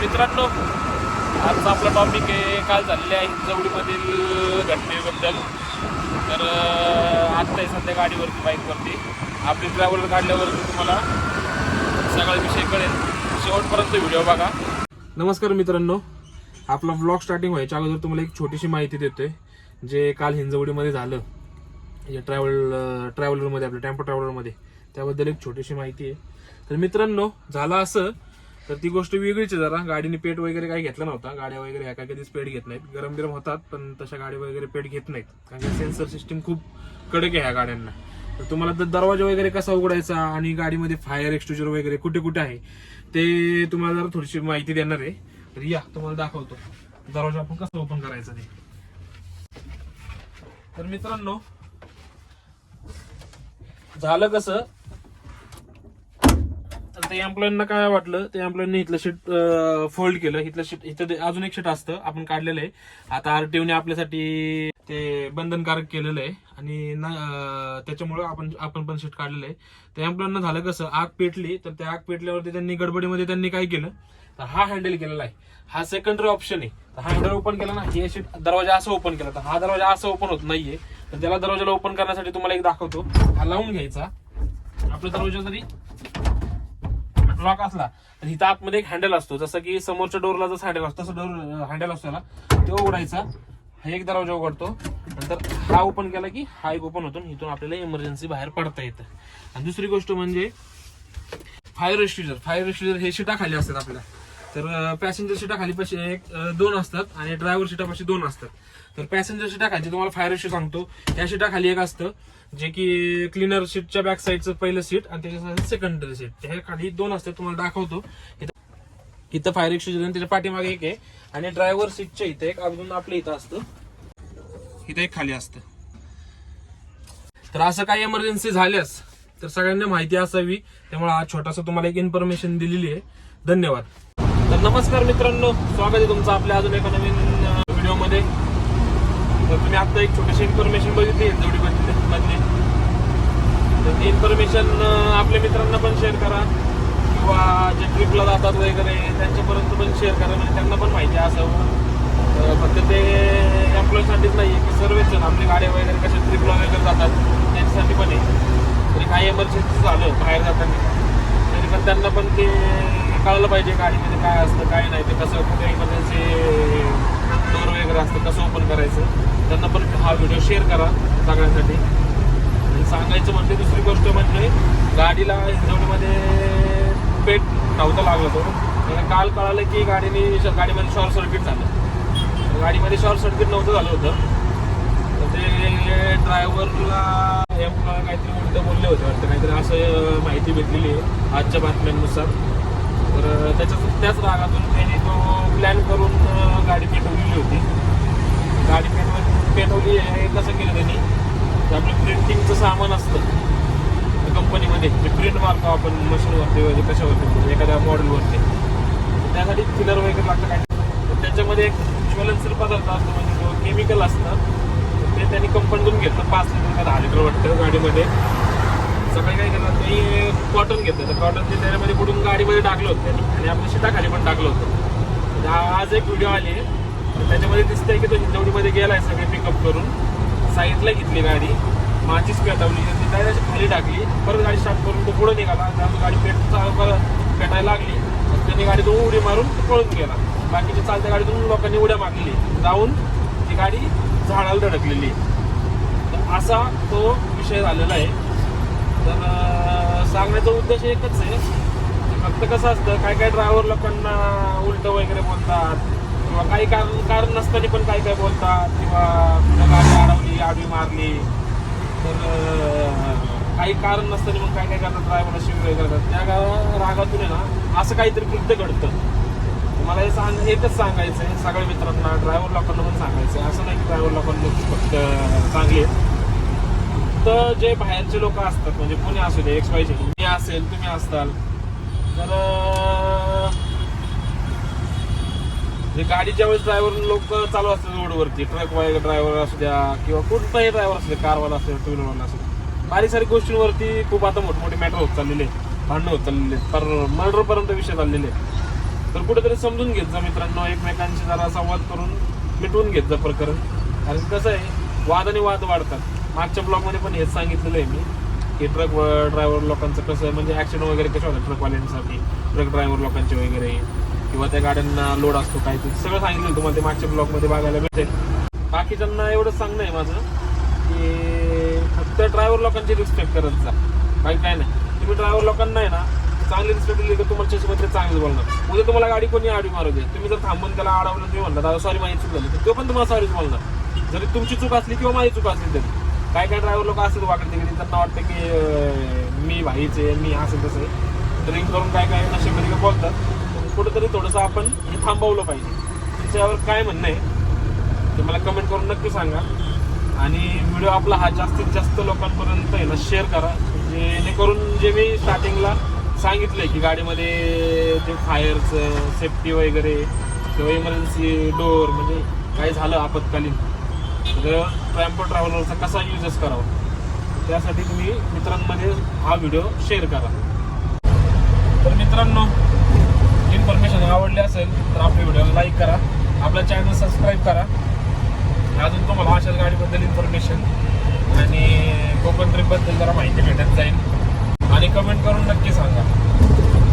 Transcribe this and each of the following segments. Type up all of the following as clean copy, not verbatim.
मित्रांनो, आजचा आपला टॉपिक आहे काल झालेल्या हिंजवडीमधील घटनेबद्दल. तर आत्ता आहे सध्या गाडीवरती, बाईकवरती आपली ट्रॅव्हलर काढल्यावरती तुम्हाला सगळा विषय कळेल. शेवटपर्यंत व्हिडिओ बघा. नमस्कार मित्रांनो, आपला व्लॉग स्टार्टिंग व्हायच्या अगोदर तुम्हाला एक छोटीशी माहिती देतोय जे काल हिंजवडीमध्ये झालं. या ट्रॅव्हलरमध्ये, आपल्या टेम्पो ट्रॅव्हलरमध्ये, त्याबद्दल एक छोटीशी माहिती आहे. तर मित्रांनो, झालं असं, तर ती गोष्ट वेगळीच आहे. जरा गाडीने पेट वगैरे काही घेतला नव्हता. गाड्या वगैरे ह्या काय कधीच पेट घेत नाहीत. गरम गरम होतात पण तशा गाडी वगैरे पेट घेत नाहीत, कारण की सेन्सर सिस्टीम खूप कडक आहे ह्या गाड्यांना. तर तुम्हाला तर दरवाजा वगैरे कसा उघडायचा आणि गाडीमध्ये फायर एक्सटिंग्विशर वगैरे कुठे कुठे आहे ते तुम्हाला जरा थोडीशी माहिती देणार आहे. तर या तुम्हाला दाखवतो दरवाजा आपण कसा ओपन करायचा ते. तर मित्रांनो, झालं कसं, तर ते एम्प्लॉयना काय वाटलं, ते एम्प्लॉयनी इथलं शीट फोल्ड केलं. इथलं शीट, इथं अजून एक शीट असतं आपण काढलेलं आहे. आता आरटीओने आपल्यासाठी ते बंधनकारक केलेलं आहे आणि त्याच्यामुळे आपण पण शीट काढलेलं आहे. त्या एम्प्लॉयना झालं कसं, आग पेटली. तर त्या आग पेटल्यावरती त्यांनी गडबडीमध्ये त्यांनी काय केलं, तर हा हँडल केलेला आहे. हा सेकंडरी ऑप्शन आहे. तर हा हँडल ओपन केला ना, हे शीट दरवाजा असं ओपन केला. तर हा दरवाजा असं ओपन होत नाहीये. तर त्याला दरवाजाला ओपन करण्यासाठी तुम्हाला एक दाखवतो. हा लावून घ्यायचा. आपला दरवाजा जरी लॉक असला तर इथं आतमध्ये एक हँडल असतो, जसं की समोरच्या डोरला जसं हँडल असतो तसं डोर हँडल असतो ना, तो उघडायचा. हा एक दरवाजा उघडतो. नंतर हा ओपन केला की हा एक ओपन होतो. इथून आपल्याला इमर्जन्सी बाहेर पडता येतं. आणि दुसरी गोष्ट म्हणजे फायर एक्सटिंग्विशर हे शिटा खाली असतात आपल्या. तर पॅसेंजर शिटा खाली पाशी दोन असतात आणि ड्रायव्हर शिटापाशी दोन असतात. तर पॅसेंजर शिटा खाली तुम्हाला फायर एक्सटिंग्विशर सांगतो, या शिटा खाली एक असतं जे की क्लिनर सीटच्या बॅक साईडचं पहिलं सीट आणि त्याच्या सेकंडरी सीट. त्या खाली दोन असतात, तुम्हाला दाखवतो. इथं फायर एक्सटिंग्विशर, त्याच्या पाठीमागे एक आहे आणि ड्रायव्हर सीटच्या इथे एक अजून आपल्या इथं असतं, इथं एक खाली असतं. तर असं काही इमर्जन्सी झाल्यास तर सगळ्यांना माहिती असावी, त्यामुळे आज छोटासा तुम्हाला एक इन्फॉर्मेशन दिलेली आहे. धन्यवाद. तर नमस्कार मित्रांनो, स्वागत आहे तुमचं आपल्या अजून एका नवीन व्हिडिओमध्ये. तर तुम्ही आता एक छोटीशी इन्फॉर्मेशन बघितली हिंजवडीमधली. तर ती इन्फॉर्मेशन आपल्या मित्रांना पण शेअर करा किंवा जे ट्रिपला जातात वगैरे त्यांच्यापर्यंत पण शेअर करा, म्हणजे त्यांना पण माहिती असावं. फक्त ते एम्प्लॉयसाठीच नाही की सर्वच जण आपली गाड्या वगैरे कशा ट्रिपला वगैरे जातात त्यांच्यासाठी पण आहे. तरी काही इमर्जन्सी झालं बाहेर जाताना तरी पण त्यांना पण ते कळलं पाहिजे गाडीमध्ये काय असतं काय नाही, ते कसं कुठे इमर्जन्सी डोर वगैरे असतं कसं ओपन करायचं. त्यांना पण हा व्हिडिओ शेअर करा सगळ्यांसाठी. आणि सांगायचं म्हणजे दुसरी गोष्ट म्हणजे गाडीला हिंजवडीमध्ये पेट नव्हतं लागलं. तो काल कळालं की गाडीमध्ये शॉर्ट सर्किट झालं. गाडीमध्ये शॉर्ट सर्किट नव्हतं झालं होतं. तर ते ड्रायव्हरला एम्प्लॉय काहीतरी उलटं बोलले होते वाटतं, काहीतरी असं माहिती भेटलेली आहे आजच्या बातम्यांनुसार. तर त्याच रागातून त्यांनी तो प्लॅन करून गाडी पेटवलेली होती. गाडी पेटवली आहे कसं केलं त्यांनी, आपलं प्रिंटिंगचं सामान असतं कंपनीमध्ये, जे प्रिंट मारतो आपण मशीनवरती वगैरे कशावरती एखाद्या मॉडेलवरती, त्यासाठी थिनर वगैरे लागतं काय. तर त्याच्यामध्ये एक ज्वलनशील पदार्थ असतो, म्हणजे जो केमिकल असतं, ते त्यांनी कंपनीतून घेतलं 5 लिटर का 10 लिटर वाटतं गाडीमध्ये. सकाळी काय केलं, ते कॉटन घेतलं. तर कॉटन ते त्याच्यामध्ये बुडून गाडीमध्ये टाकलं होतं त्यांनी आणि आपल्या शिटाखाली पण टाकलं होतं. आज एक व्हिडिओ आली आहे, तर त्याच्यामध्ये दिसतंय की तो हिंजवडीमध्ये गेलाय सगळे पिकअप करून, साईडला घेतली गाडी, माचीस पेटवली, ती डायरेक्ट खाली टाकली, परत गाडी स्टार्ट करून तो पुढे निघाला. त्यामुळे गाडी पेटायला लागली, त्यांनी गाडीतून उडी मारून पळून गेला. बाकीच्या चालत्या गाडीतून लोकांनी उड्या मारली, जाऊन ती गाडी झाडाला धडकलेली. तर असा तो विषय झालेला आहे. तर सांगण्याचा उद्देश एकच आहे, फक्त कसं असतं काय काय ड्रायव्हर लोकांना उलट वगैरे बोलतात किंवा काही कारण नसताना पण काय बोलतात, किंवा गाडी अडवली, आडवी मारली, तर काही कारण नसताना मग काय करतात ड्रायव्हरला शिवी वगैरे करतात. त्या रागातून आहे ना असं काहीतरी कृत्य घडतं. मला हे एकच सांगायचं आहे सगळ्या मित्रांना, ड्रायव्हर लोकांना पण सांगायचं आहे, असं नाही की ड्रायव्हर लोकांना फक्त चांगले आहेत. तर जे बाहेरचे लोक असतात, म्हणजे पुणे असू दे, XYZ, मी असेल, तुम्ही असताल, तर जे गाडीच्या वेळेस ड्रायव्हर लोक चालू असतात रोडवरती, ट्रक वगैरे ड्रायव्हर असू द्या किंवा कुठलाही ड्रायव्हर असू द्या, कारवाला असेल, टू व्हीलरवाला असेल, बारीक सारी गोष्टींवरती खूप आता मोठमोठे मॅटर होत चाललेले, भांडणं होत चाललेले, पर मर्डरपर्यंत विषय चाललेले. तर कुठेतरी समजून घेत जा मित्रांनो, एकमेकांशी जरा संवाद करून मिटवून घेत जा प्रकरण. कारण कसं आहे, वाद आणि वाद वाढतात. मागच्या ब्लॉगमध्ये पण हेच सांगितलेलं आहे मी की ट्रक ड्रायव्हर लोकांचं कसं म्हणजे ॲक्सिडेंट वगैरे कसे होतात ट्रकवाल्यांसाठी, ट्रक ड्रायव्हर लोकांचे वगैरे, किंवा त्या गाड्यांना लोड असतो काय, ते सगळं सांगितलं तुम्हाला ते मागच्या ब्लॉगमध्ये बघायला भेटेल. बाकीच्यांना एवढंच सांगणं आहे माझं की फक्त ड्रायव्हर लोकांची रिस्पेक्ट करत जा, काही काय नाही. तुम्ही ड्रायव्हर लोकांना आहे ना चांगली रिस्पेक्ट दिली तर तुम्हाला त्याच्यामध्ये चांगलं बोलणार. उद्या तुम्हाला गाडी कोणी आडी मारू दे, तुम्ही जर थांबून त्याला अडवलं, तुम्ही म्हणता दादा सॉरी माझी चूक झाली, तर तो पण तुम्हाला सॉरीच बोलणार, जरी तुमची चूक असली किंवा माझी चूक असली तरी. काय काय ड्रायव्हर लोक असतात वाकडे तिकडे, त्यांना वाटतं की मी भाईचे, मी असं तसं ड्रिंक करून काय काय नशेमध्ये बोलतात. कुठंतरी थोडंसं आपण हे थांबवलं पाहिजे. तुमच्यावर काय म्हणणं आहे ते मला कमेंट करून नक्की सांगा. आणि व्हिडिओ आपला हा जास्तीत जास्त लोकांपर्यंत आहे ना शेअर करा, जेणेकरून जे मी स्टार्टिंगला सांगितलं आहे की गाडीमध्ये ते फायरचं सेफ्टी वगैरे किंवा इमर्जन्सी डोअर म्हणजे काय झालं आपत्कालीन तर ट्रॅम्पो ट्रॅव्हलरचा कसा यूजेस करावा, त्यासाठी तुम्ही मित्रांमध्ये हा व्हिडिओ शेअर करा. तर मित्रांनो, इन्फॉर्मेशन आवडली असेल तर आपल्या व्हिडिओला लाईक करा, आपल्या चॅनल सबस्क्राईब करा. अजून तुम्हाला अशाच गाडीबद्दल इन्फॉर्मेशन आणि कोकण ट्रिपबद्दल जरा माहिती भेटत जाईल. आणि कमेंट करून नक्की सांगा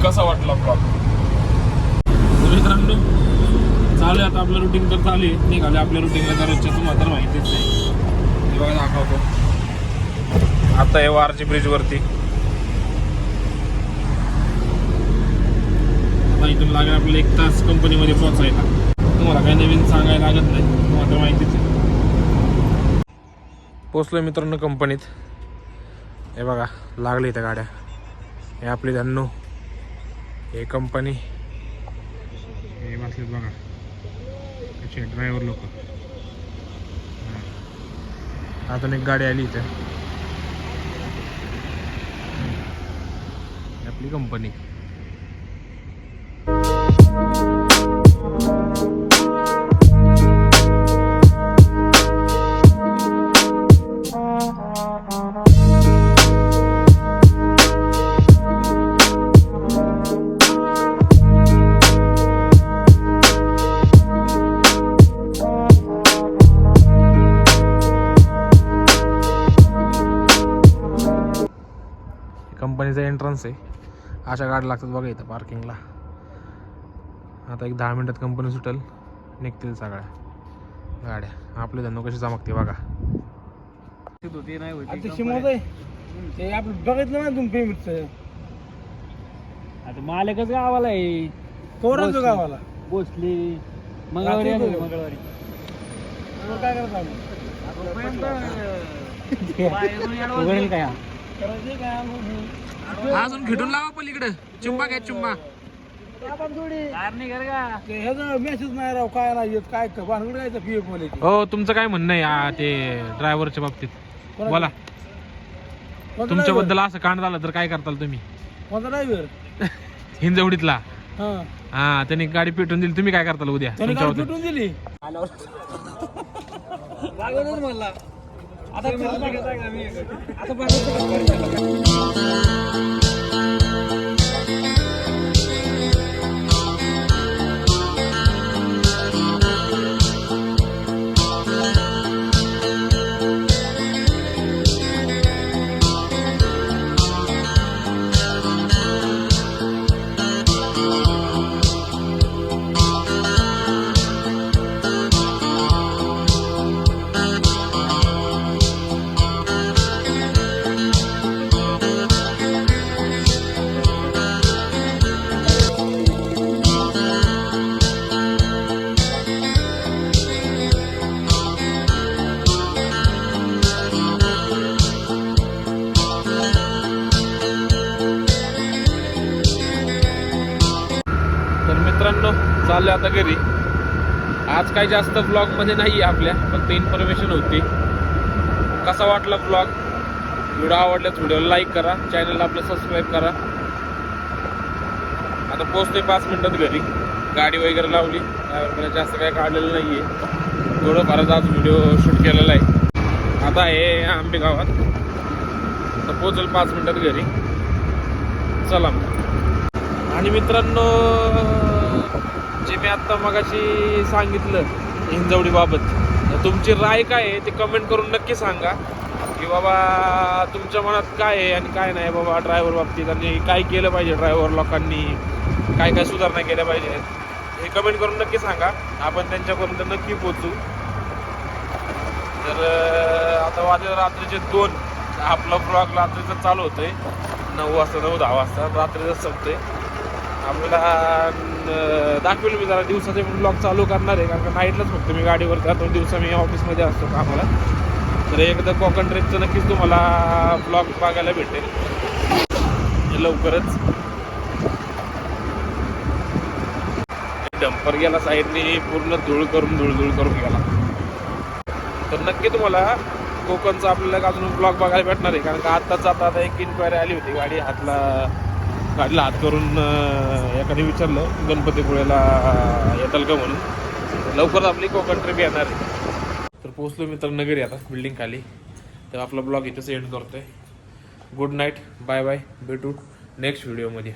कसा वाटला ब्लॉग. मित्रांनो, चालू आता आपलं रुटीन तर चालू आहे, निघाले आपल्या रुटीनला दररोजच्या, तुम्हाला तर माहितीच आहे. हे बघा दाखवतो, आता आहे वारजी ब्रिजवरती. आता इथून लागेल आपल्याला 1 तास कंपनीमध्ये पोहोचायला. तुम्हाला काही नवीन सांगायला लागत नाही, तुम्हाला तर माहितीच आहे. पोचलोय मित्रांनो कंपनीत. हे बघा लागली इथं गाड्या, हे आपली धन्नू, हे कंपनी, हे बसलेत बघा कसे ड्रायव्हर लोक. अजून एक गाडी आली इथं, आपली कंपनी. कंपनीचा एंट्रन्स आहे, अशा गाड्या लागतात बघा इथं पार्किंगला. आता एक 10 मिनिटात कंपनी सुटेल, निघतील सगळ्या गाड्या. आपले धंदो कशी चमकते बघा. ते आपलं बघितलं ना तुम्ही पेमेंटचं, आता मालकच गावाला आहे, कोणाचं गावाला पोचली मंगळवारी रात्री आलो, गेलो. मंगळवारी काय करत उघडेल काय अजून खेटून लावा पलीकडे, चुंबा काय चुंबा. ह्याचा मेसेज नाही राव, काय नाही येत, काय भानगड काय पीएफ वाले. हो, तुमचं काय म्हणणं आहे ते ड्रायव्हरच्या बाबतीत बोला. तुमच्याबद्दल असं कांड झालं तर काय करताल तुम्ही? कोणता ड्रायव्हर? हिंजवडीतला. हा, हा, त्यांनी गाडी पेटून दिली, तुम्ही काय करताल उद्या? त्याने तुमच्या गाडी बाबतीत. पेटून दिली. मला आता मित्रांनो, चालले आता घरी. आज काही जास्त ब्लॉग मध्ये नाही आपल्या, फक्त इन्फॉर्मेशन होती. कसा वाटला ब्लॉग? व्हिडिओ आवडल्यास व्हिडिओला लाईक करा, चॅनलला आपलं सबस्क्राईब करा. आता पोहोचतोय 5 मिनिटात घरी. गाडी वगैरे लावली, त्यावर जास्त काय काढलेलं नाही आहे, थोडंफारच आज व्हिडिओ शूट केलेला आहे. आता हे आंबे गावात, तर पोहोचेल 5 मिनिटात घरी. चला. आणि मित्रांनो, जे मी आत्ता मगाशी सांगितलं हिंजवडीबाबत, तर तुमची राय काय आहे ते कमेंट करून नक्की सांगा की बाबा तुमच्या मनात काय आहे आणि काय नाही बाबा ड्रायव्हर बाबतीत, आणि काय केलं पाहिजे ड्रायव्हर लोकांनी, काय काय सुधारणा केल्या पाहिजे हे कमेंट करून नक्की सांगा. आपण त्यांच्यापर्यंत नक्की पोचू. तर आता वाजले रात्रीचे 2. आपला ब्लॉग रात्रीचं चालू होतोय 9 वाजता 9-10 वाजता रात्रीच संपतोय. आपल्याला दाखवेल मी जरा दिवसाचे ब्लॉग चालू करणार आहे, कारण का नाईटलाच फक्त मी गाडीवर जातो, दिवसा मी ऑफिसमध्ये असतो कामाला. तर एकदा कोकण ट्रेकचं नक्कीच तुम्हाला ब्लॉग बघायला भेटेल लवकरच. डंपर गेला साईडने पूर्ण धूळ करून गेला. तर नक्की तुम्हाला कोकणचा आपल्याला अजून ब्लॉग बघायला भेटणार आहे, कारण का आत्ताच आता एक इन्क्वायरी आली होती. गाडीला हात करून एकाने विचारलं गणपतीपुळेला येताल का म्हणून. लवकरच आपली कोकण ट्रिप येणार आहे. तर पोहोचलो मित्र नगरी आता बिल्डिंग खाली. तर आपला ब्लॉग इथेच एंड करतोय. गुड नाईट, बाय बाय, भेटू नेक्स्ट व्हिडिओमध्ये.